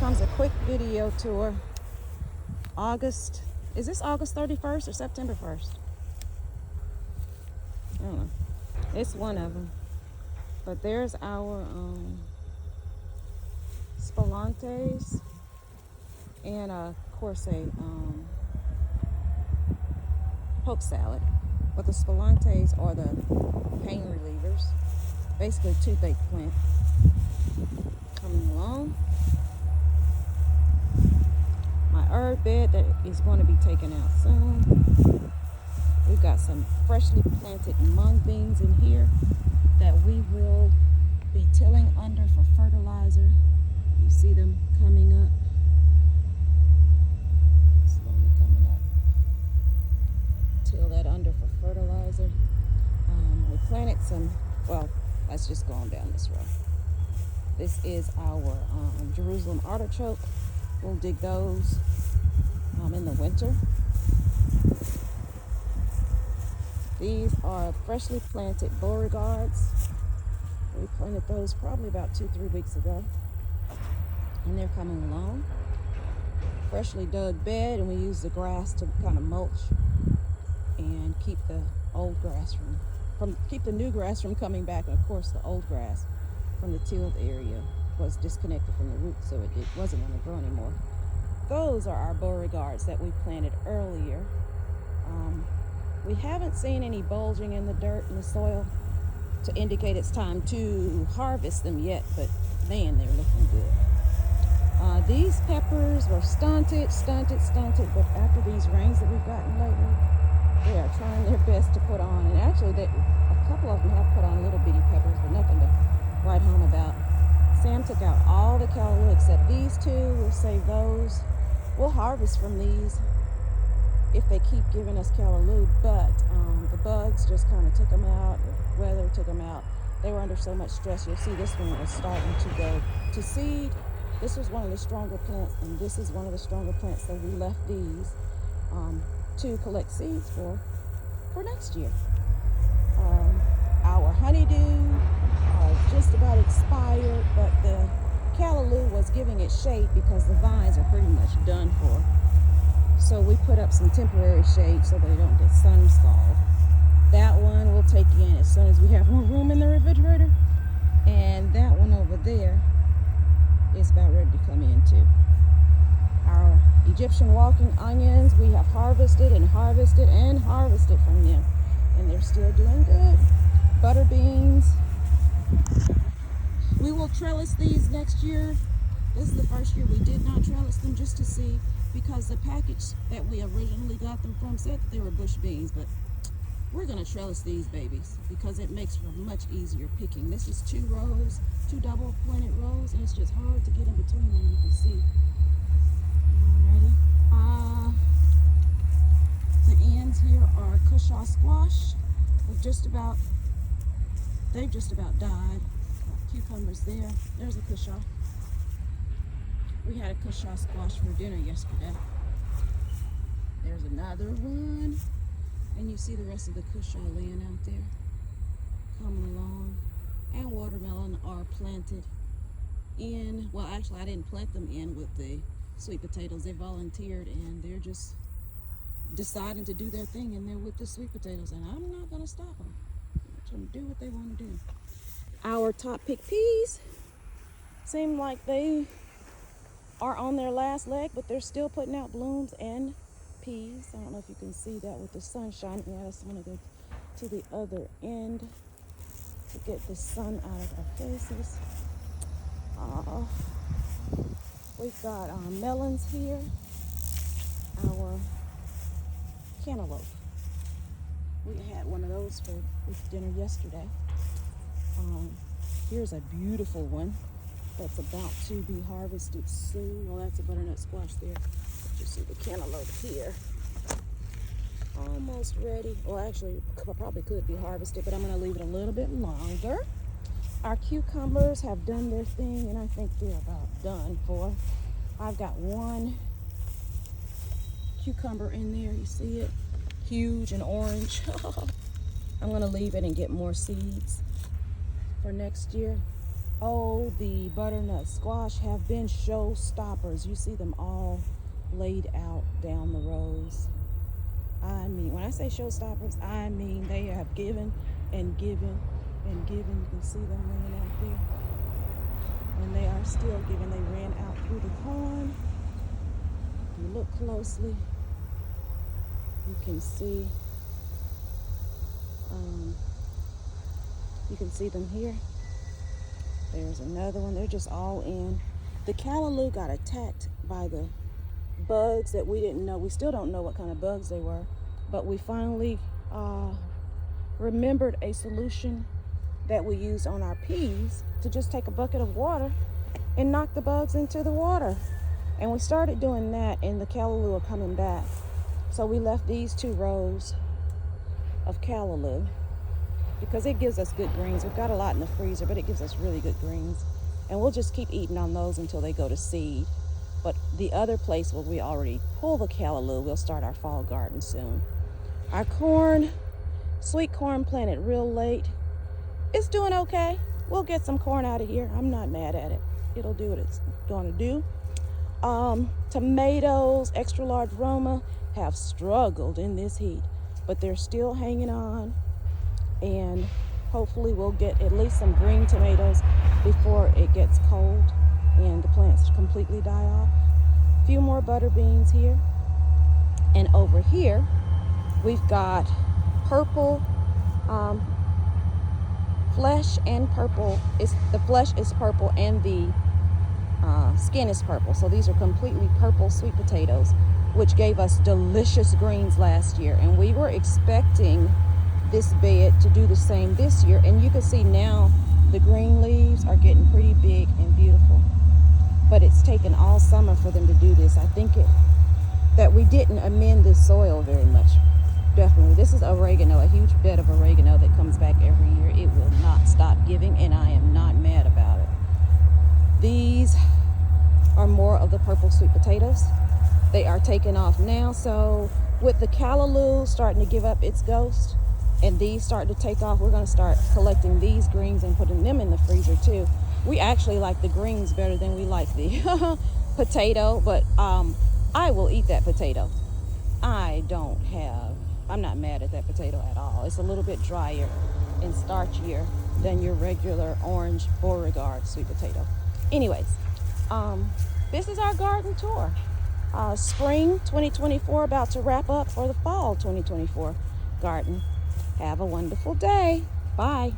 comes a quick video tour. Is this August 31st or September 1st? I don't know. It's one of them. But there's our Spillantes and of course a poke salad. But the Spillantes are the pain relievers. Basically toothache plant. Coming along. My herb bed that is going to be taken out soon. We've got some freshly planted mung beans in here that we will be tilling under for fertilizer. You see them coming up. Slowly coming up. Till that under for fertilizer. We planted some, well, let's just go on down this row. This is our Jerusalem artichoke. We'll dig those in the winter. These are freshly planted Beauregards. We planted those probably about 2-3 weeks ago. And they're coming along. Freshly dug bed, and we use the grass to kind of mulch and keep the old grass keep the new grass from coming back. And of course the old grass from the tilled area was disconnected from the roots, so it wasn't going to grow anymore. Those are our Beauregards that we planted earlier. We haven't seen any bulging in the dirt and the soil to indicate it's time to harvest them yet, but man, they're looking good. These peppers were stunted, but after these rains that we've gotten lately, they are trying their best to put on. And actually, a couple of them have put on little bitty peppers, but nothing to write home about. Sam took out all the callaloo except these two. We'll save those. We'll harvest from these if they keep giving us callaloo, but the bugs just kind of took them out. The weather took them out. They were under so much stress. You'll see this one was starting to go to seed. This was one of the stronger plants, and this is one of the stronger plants, so we left these to collect seeds for next year. Our honeydew just about expired, but the callaloo was giving it shade because the vines are pretty much done for. So we put up some temporary shade so they don't get sun scald. That one we'll take in as soon as we have more room in the refrigerator. And that one over there is about ready to come in too. Our Egyptian walking onions, we have harvested and harvested and harvested from them. And they're still doing good. Butter beans. We will trellis these next year. This is the first year we did not trellis them just to see, because the package that we originally got them from said that they were bush beans, but we're going to trellis these babies because it makes for much easier picking. This is 2 rows, 2 double pointed rows, and it's just hard to get in between them, you can see. Alrighty. The ends here are cushaw squash. They've just about died. Cucumbers there. There's a cushaw. We had a cushaw squash for dinner yesterday. There's another one. And you see the rest of the cushaw laying out there. Coming along. And watermelon are planted in. Well, actually, I didn't plant them in with the sweet potatoes. They volunteered, and they're just deciding to do their thing in there with the sweet potatoes. And I'm not going to stop them. I'm going to do what they want to do. Our top pick peas seem like they are on their last leg, but they're still putting out blooms and peas. I don't know if you can see that with the sun shining at us. I'm going to go to the other end to get the sun out of our faces. We've got our melons here, our cantaloupe. We had one of those with dinner yesterday. Here's a beautiful one that's about to be harvested soon. Well, that's a butternut squash there. You see the cantaloupe here. Almost ready. Well, actually, probably could be harvested, but I'm going to leave it a little bit longer. Our cucumbers have done their thing, and I think they're about done for. I've got one cucumber in there. You see it? Huge and orange. I'm going to leave it and get more seeds for next year. Oh, the butternut squash have been showstoppers. You see them all laid out down the rows. I mean, when I say showstoppers, I mean they have given and given and given. You can see them laying out there. And they are still giving. They ran out through the corn. If you look closely, you can see them here. There's another one. They're just all in. The callaloo got attacked by the bugs that we didn't know. We still don't know what kind of bugs they were, but we finally remembered a solution that we used on our peas to just take a bucket of water and knock the bugs into the water. And we started doing that, and the callaloo are coming back. So we left these 2 rows of callaloo because it gives us good greens. We've got a lot in the freezer, but it gives us really good greens. And we'll just keep eating on those until they go to seed. But the other place where we already pull the callaloo, we'll start our fall garden soon. Our corn, sweet corn planted real late, it's doing okay. We'll get some corn out of here. I'm not mad at it. It'll do what it's going to do. Tomatoes, extra large Roma, have struggled in this heat, but they're still hanging on. And hopefully we'll get at least some green tomatoes before it gets cold and the plants completely die off. A few more butter beans here. And over here, we've got purple flesh and purple. The flesh is purple and the skin is purple. So these are completely purple sweet potatoes, which gave us delicious greens last year. And we were expecting this bed to do the same this year. And you can see now the green leaves are getting pretty big and beautiful. But it's taken all summer for them to do this. I think that we didn't amend this soil very much. Definitely. This is oregano, a huge bed of oregano that comes back every year. It will not stop giving, and I am not mad about it. These are more of the purple sweet potatoes. They are taking off now. So with the callaloo starting to give up its ghost and these starting to take off, we're going to start collecting these greens and putting them in the freezer too. We actually like the greens better than we like the potato, but I will eat that potato. I'm not mad at that potato at all. It's a little bit drier and starchier than your regular orange Beauregard sweet potato. Anyways, this is our garden tour. Spring 2024 about to wrap up for the fall 2024 garden. Have a wonderful day. Bye.